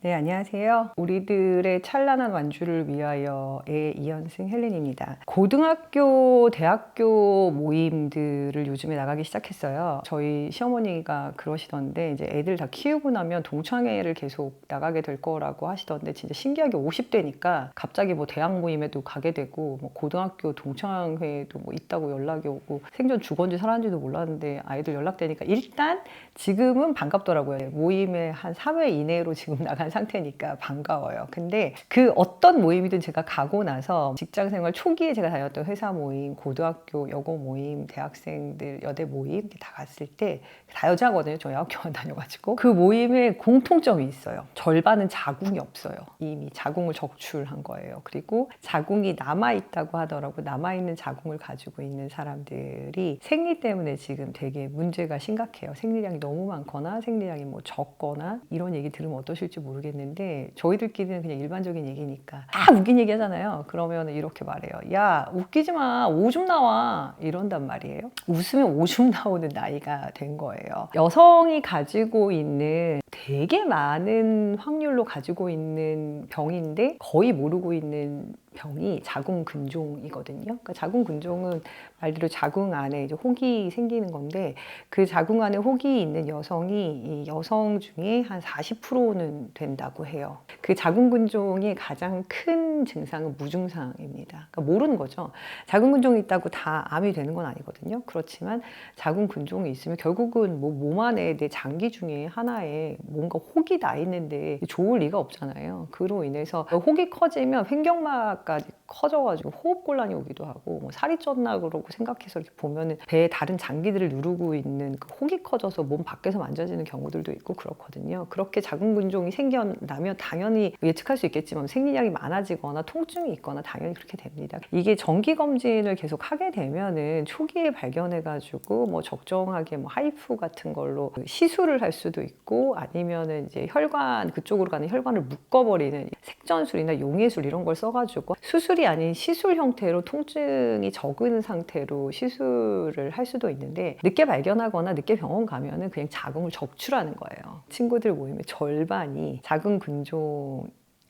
네, 안녕하세요. 우리들의 찬란한 완주를 위하여의 이현승 헬렌입니다. 고등학교, 대학교 모임들을 요즘에 나가기 시작했어요. 저희 시어머니가 그러시던데 이제 애들 다 키우고 나면 동창회를 계속 나가게 될 거라고 하시던데 진짜 신기하게 50대니까 갑자기 뭐 대학 모임에도 가게 되고 뭐 고등학교 동창회도 뭐 있다고 연락이 오고 생전 죽었는지 살았는지도 몰랐는데 아이들 연락되니까 일단 지금은 반갑더라고요. 모임에 한 3회 이내로 지금 나간 상태니까 반가워요. 근데 그 어떤 모임이든 제가 가고 나서 직장 생활 초기에 제가 다녔던 회사 모임, 고등학교 여고 모임, 대학생들 여대 모임 다 갔을 때 다 여자거든요. 저 여학교만 다녀가지고 그 모임에 공통점이 있어요. 절반은 자궁이 없어요. 이미 자궁을 적출한 거예요. 그리고 자궁이 남아있다고 하더라고. 남아있는 자궁을 가지고 있는 사람들이 생리 때문에 지금 되게 문제가 심각해요. 생리량이 너무 많거나 생리량이 뭐 적거나 이런 얘기 들으면 어떠실지 모르겠는데 저희들끼리는 그냥 일반적인 얘기니까 다 웃긴 얘기 하잖아요. 그러면 이렇게 말해요. 야, 웃기지 마. 오줌 나와. 이런단 말이에요. 웃으면 오줌 나오는 나이가 된 거예요. 여성이 가지고 있는 되게 많은 확률로 가지고 있는 병인데 거의 모르고 있는 병이 자궁근종이거든요. 그러니까 자궁근종은 말대로 자궁 안에 이제 혹이 생기는 건데 그 자궁 안에 혹이 있는 여성이 이 여성 중에 한 40%는 된다고 해요. 그 자궁근종의 가장 큰 증상은 무증상입니다. 그러니까 모르는 거죠. 자궁근종이 있다고 다 암이 되는 건 아니거든요. 그렇지만 자궁근종이 있으면 결국은 뭐 몸 안에 내 장기 중에 하나에 뭔가 혹이 나 있는데 좋을 리가 없잖아요. 그로 인해서 혹이 커지면 횡격막까지 커져가지고 호흡곤란이 오기도 하고 뭐 살이 쪘나 그러고 생각해서 이렇게 보면은 배에 다른 장기들을 누르고 있는 그 혹이 커져서 몸 밖에서 만져지는 경우들도 있고 그렇거든요. 그렇게 자궁근종이 생겨나면 당연히 예측할 수 있겠지만 생리량이 많아지거나 통증이 있거나 당연히 그렇게 됩니다. 이게 정기 검진을 계속 하게 되면은 초기에 발견해가지고 뭐 적정하게 뭐 하이프 같은 걸로 시술을 할 수도 있고 아니면은 이제 혈관 그쪽으로 가는 혈관을 묶어버리는 색전술이나 용해술 이런 걸 써가지고 수술이 아닌 시술 형태로 통증이 적은 상태로 시술을 할 수도 있는데 늦게 발견하거나 늦게 병원 가면은 그냥 자궁을 적출하는 거예요. 친구들 모임의 절반이 자궁근종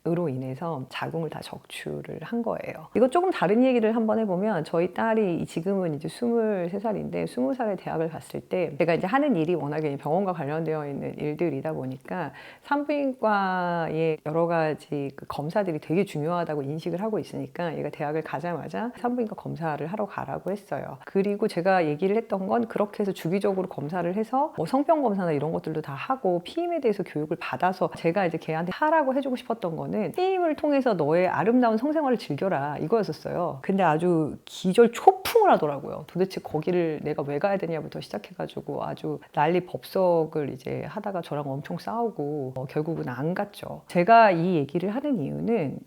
으로 인해서 자궁을 다 적출을 한 거예요. 이거 조금 다른 얘기를 한번 해보면 저희 딸이 지금은 이제 23살인데 20살에 대학을 갔을 때 제가 이제 하는 일이 워낙에 병원과 관련되어 있는 일들이다 보니까 산부인과의 여러 가지 그 검사들이 되게 중요하다고 인식을 하고 있으니까 얘가 대학을 가자마자 산부인과 검사를 하러 가라고 했어요. 그리고 제가 얘기를 했던 건 그렇게 해서 주기적으로 검사를 해서 뭐 성병 검사나 이런 것들도 다 하고 피임에 대해서 교육을 받아서 제가 이제 걔한테 하라고 해주고 싶었던 건 피임을 통해서 너의 아름다운 성생활을 즐겨라 이거였었어요. 근데 아주 기절 초풍을 하더라고요. 도대체 거기를 내가 왜 가야 되냐부터 시작해가지고 아주 난리 법석을 이제 하다가 저랑 엄청 싸우고 결국은 안 갔죠. 제가 이 얘기를 하는 이유는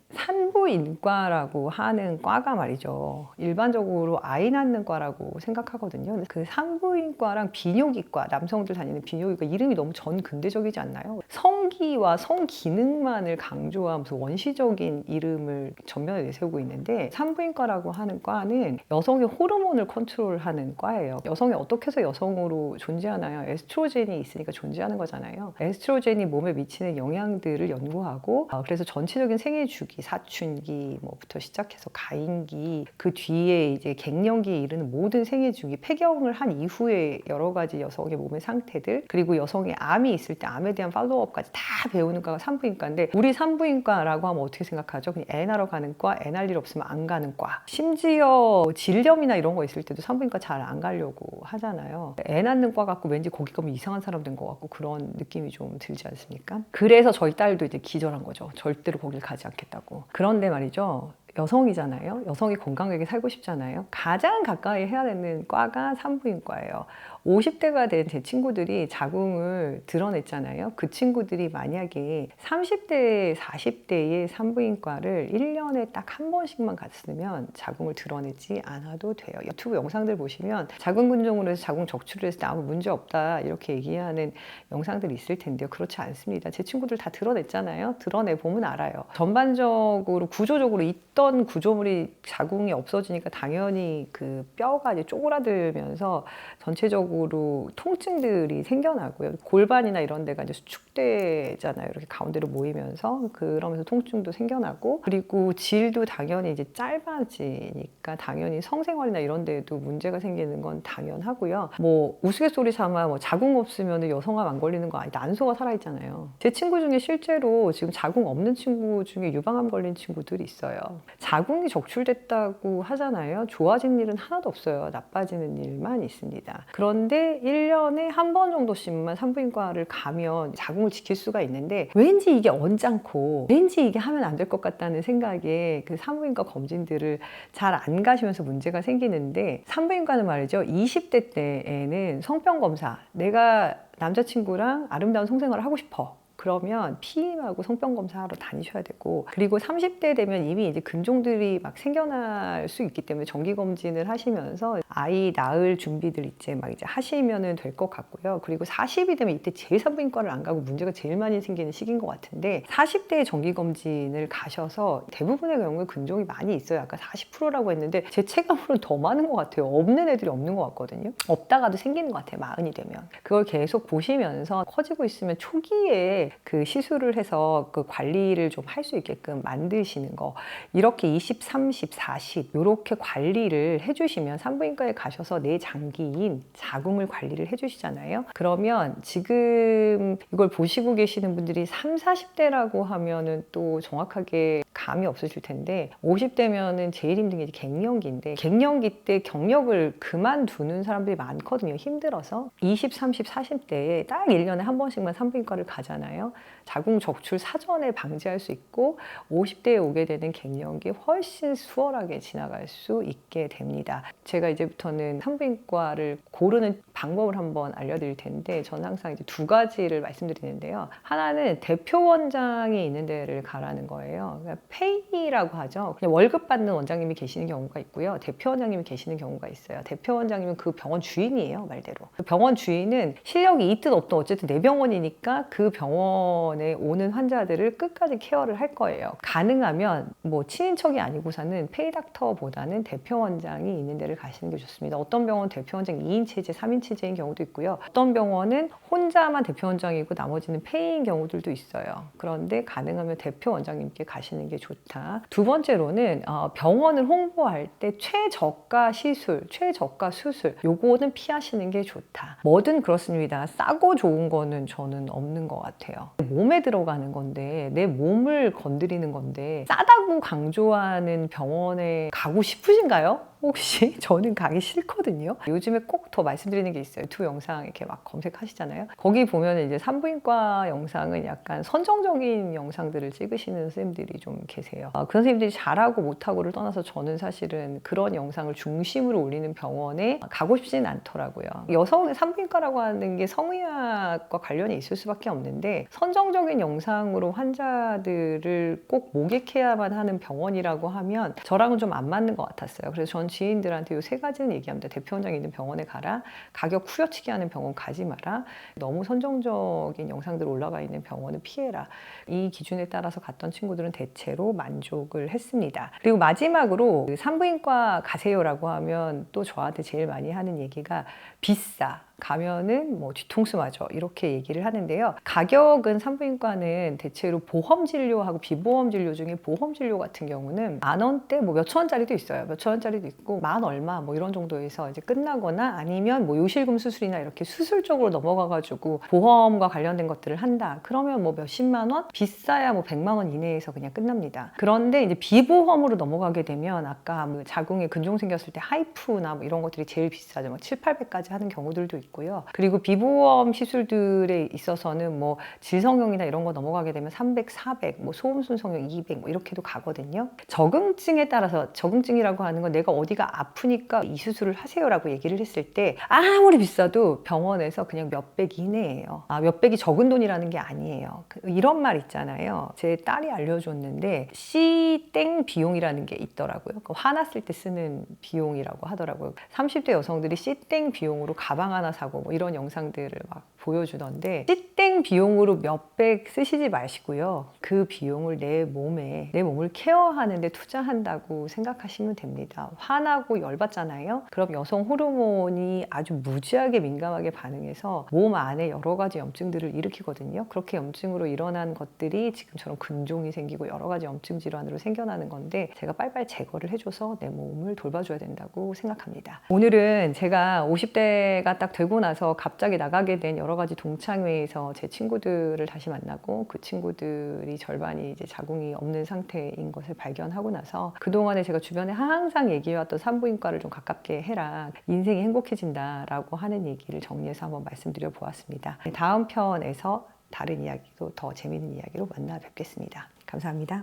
산부인과라고 하는 과가 말이죠. 일반적으로 아이 낳는 과라고 생각하거든요. 그 산부인과랑 비뇨기과, 남성들 다니는 비뇨기과 이름이 너무 전근대적이지 않나요? 성기와 성기능만을 강조하면서 원시적인 이름을 전면에 내세우고 있는데 산부인과라고 하는 과는 여성의 호르몬을 컨트롤하는 과예요. 여성이 어떻게 해서 여성으로 존재하나요? 에스트로겐이 있으니까 존재하는 거잖아요. 에스트로겐이 몸에 미치는 영향들을 연구하고 그래서 전체적인 생애 주기, 사춘기 뭐부터 시작해서 가임기 그 뒤에 이제 갱년기에 이르는 모든 생애 주기, 폐경을 한 이후에 여러 가지 여성의 몸의 상태들 그리고 여성의 암이 있을 때 암에 대한 팔로우업까지 다 배우는 과가 산부인과인데 우리 산부인과라고 하면 어떻게 생각하죠? 그냥 애 낳으러 가는 과, 애 낳을 일 없으면 안 가는 과. 심지어 질염이나 이런 거 있을 때도 산부인과 잘 안 가려고 하잖아요. 애 낳는 과 같고 왠지 거기 가면 이상한 사람 된 것 같고 그런 느낌이 좀 들지 않습니까? 그래서 저희 딸도 이제 기절한 거죠. 절대로 거길 가지 않겠다고. 그런데 말이죠. 여성이잖아요. 여성이 건강하게 살고 싶잖아요. 가장 가까이 해야 되는 과가 산부인과예요. 50대가 된 제 친구들이 자궁을 드러냈잖아요. 그 친구들이 만약에 30대, 40대의 산부인과를 1년에 딱 한 번씩만 갔으면 자궁을 드러내지 않아도 돼요. 유튜브 영상들 보시면 자궁근종으로 해서 자궁 적출을 했을 때 아무 문제 없다 이렇게 얘기하는 영상들이 있을 텐데요. 그렇지 않습니다. 제 친구들 다 드러냈잖아요. 드러내보면 알아요. 전반적으로 구조적으로 있던 구조물이 자궁이 없어지니까 당연히 그 뼈가 이제 쪼그라들면서 전체적으로 지속적으로 통증들이 생겨나고요. 골반이나 이런 데가 이제 수축되잖아요. 이렇게 가운데로 모이면서 그러면서 통증도 생겨나고, 그리고 질도 당연히 이제 짧아지니까 당연히 성생활이나 이런 데에도 문제가 생기는 건 당연하고요. 뭐 우스갯소리 삼아 뭐 자궁 없으면 여성암 안 걸리는 거 아니다. 난소가 살아있잖아요. 제 친구 중에 실제로 지금 자궁 없는 친구 중에 유방암 걸린 친구들이 있어요. 자궁이 적출됐다고 하잖아요. 좋아진 일은 하나도 없어요. 나빠지는 일만 있습니다. 그런데 1년에 한 번 정도씩만 산부인과를 가면 자궁을 지킬 수가 있는데, 왠지 이게 언짢고 왠지 이게 하면 안 될 것 같다는 생각에 그 산부인과 검진들을 잘 안 가시면서 문제가 생기는데, 산부인과는 말이죠, 20대 때에는 성병 검사, 내가 남자친구랑 아름다운 성생활을 하고 싶어, 그러면 피임하고 성병 검사하러 다니셔야 되고, 그리고 30대 되면 이미 이제 근종들이 막 생겨날 수 있기 때문에 정기 검진을 하시면서 아이 낳을 준비들 이제 막 이제 하시면은 될 것 같고요. 그리고 40이 되면 이때 제일 산부인과를 안 가고 문제가 제일 많이 생기는 시기인 것 같은데, 40대에 정기 검진을 가셔서 대부분의 경우에 근종이 많이 있어요. 아까 40%라고 했는데 제 체감으로는 더 많은 것 같아요. 없는 애들이 없는 것 같거든요. 없다가도 생기는 것 같아요. 40이 되면. 그걸 계속 보시면서 커지고 있으면 초기에 그 시술을 해서 그 관리를 좀 할 수 있게끔 만드시는 거, 이렇게 20, 30, 40 이렇게 관리를 해주시면, 산부인과에 가셔서 내 장기인 자궁을 관리를 해주시잖아요. 그러면 지금 이걸 보시고 계시는 분들이 30, 40대라고 하면은 또 정확하게 감이 없으실 텐데, 50대면은 제일 힘든 게 이제 갱년기인데, 갱년기 때 경력을 그만두는 사람들이 많거든요. 힘들어서. 20, 30, 40대에 딱 1년에 한 번씩만 산부인과를 가잖아요. 자궁 적출 사전에 방지할 수 있고, 50대에 오게 되는 갱년기 훨씬 수월하게 지나갈 수 있게 됩니다. 제가 이제부터는 산부인과를 고르는 방법을 한번 알려드릴 텐데, 저는 항상 이제 두 가지를 말씀드리는데요. 하나는 대표 원장이 있는 데를 가라는 거예요. 그러니까 페이라고 하죠. 그냥 월급 받는 원장님이 계시는 경우가 있고요. 대표 원장님이 계시는 경우가 있어요. 대표 원장님은 그 병원 주인이에요, 말대로. 병원 주인은 실력이 있든 없든 어쨌든 내 병원이니까 그 병원에 오는 환자들을 끝까지 케어를 할 거예요. 가능하면 뭐 친인척이 아니고서는 페이닥터보다는 대표 원장이 있는 데를 가시는 게 좋습니다. 어떤 병원은 대표 원장 2인 체제, 3인 체제인 경우도 있고요. 어떤 병원은 혼자만 대표 원장이고 나머지는 페이인 경우들도 있어요. 그런데 가능하면 대표 원장님께 가시는 게 좋다. 두 번째로는 병원을 홍보할 때 최저가 시술, 최저가 수술, 요거는 피하시는 게 좋다. 뭐든 그렇습니다. 싸고 좋은 거는 저는 없는 것 같아요. 몸에 들어가는 건데, 내 몸을 건드리는 건데 싸다고 강조하는 병원에 가고 싶으신가요? 혹시? 저는 가기 싫거든요. 요즘에 꼭 더 말씀드리는 게 있어요. 두 영상 이렇게 막 검색하시잖아요. 거기 보면 이제 산부인과 영상은 약간 선정적인 영상들을 찍으시는 선생님들이 좀 계세요. 그 선생님들이 잘하고 못하고를 떠나서 저는 사실은 그런 영상을 중심으로 올리는 병원에 가고 싶지는 않더라고요. 여성의 산부인과라고 하는 게 성의학과 관련이 있을 수밖에 없는데, 선정적인 영상으로 환자들을 꼭 목액해야만 하는 병원이라고 하면 저랑은 좀 안 맞는 것 같았어요. 그래서 전 지인들한테 이 세 가지는 얘기합니다. 대표 원장이 있는 병원에 가라. 가격 후려치기 하는 병원 가지 마라. 너무 선정적인 영상들 올라가 있는 병원은 피해라. 이 기준에 따라서 갔던 친구들은 대체로 만족을 했습니다. 그리고 마지막으로 산부인과 가세요라고 하면 또 저한테 제일 많이 하는 얘기가 비싸. 가면은 뭐 뒤통수 맞아, 이렇게 얘기를 하는데요. 가격은 산부인과는 대체로 보험 진료하고 비보험 진료 중에 보험 진료 같은 경우는 10,000원대, 뭐 몇천 원짜리도 있어요. 몇천 원짜리도 있고 만 얼마 뭐 이런 정도에서 이제 끝나거나, 아니면 뭐 요실금 수술이나 이렇게 수술 쪽으로 넘어가가지고 보험과 관련된 것들을 한다. 그러면 뭐 몇십만 원, 비싸야 뭐 100만 원 이내에서 그냥 끝납니다. 그런데 이제 비보험으로 넘어가게 되면 아까 뭐 자궁에 근종 생겼을 때 하이프나 뭐 이런 것들이 제일 비싸죠. 뭐 7, 800까지 하는 경우들도 있고. 그리고 비보험 시술들에 있어서는 뭐 질성형이나 이런 거 넘어가게 되면 300, 400, 뭐 소음순성형 200 뭐 이렇게도 가거든요. 적응증에 따라서, 적응증이라고 하는 건 내가 어디가 아프니까 이 수술을 하세요라고 얘기를 했을 때 아무리 비싸도 병원에서 그냥 몇백 이내예요. 몇백이 적은 돈이라는 게 아니에요. 이런 말 있잖아요. 제 딸이 알려줬는데 C땡 비용이라는 게 있더라고요. 화났을 때 쓰는 비용이라고 하더라고요. 30대 여성들이 C땡 비용으로 가방 하나 타고 뭐 이런 영상들을 막 보여주던데 찌땡 비용으로 몇백 쓰시지 마시고요. 그 비용을 내 몸을 케어하는 데 투자한다고 생각하시면 됩니다. 화나고 열받잖아요. 그럼 여성 호르몬이 아주 무지하게 민감하게 반응해서 몸 안에 여러 가지 염증들을 일으키거든요. 그렇게 염증으로 일어난 것들이 지금처럼 근종이 생기고 여러 가지 염증 질환으로 생겨나는 건데 제가 빨리빨리 제거를 해줘서 내 몸을 돌봐줘야 된다고 생각합니다. 오늘은 제가 50대가 딱 되고 나서 갑자기 나가게 된 여러 가지 동창회에서 제 친구들을 다시 만나고 그 친구들이 절반이 이제 자궁이 없는 상태인 것을 발견하고 나서 그동안에 제가 주변에 항상 얘기해왔던 산부인과를 좀 가깝게 해라. 인생이 행복해진다라고 하는 얘기를 정리해서 한번 말씀드려 보았습니다. 다음 편에서 다른 이야기도 더 재미있는 이야기로 만나 뵙겠습니다. 감사합니다.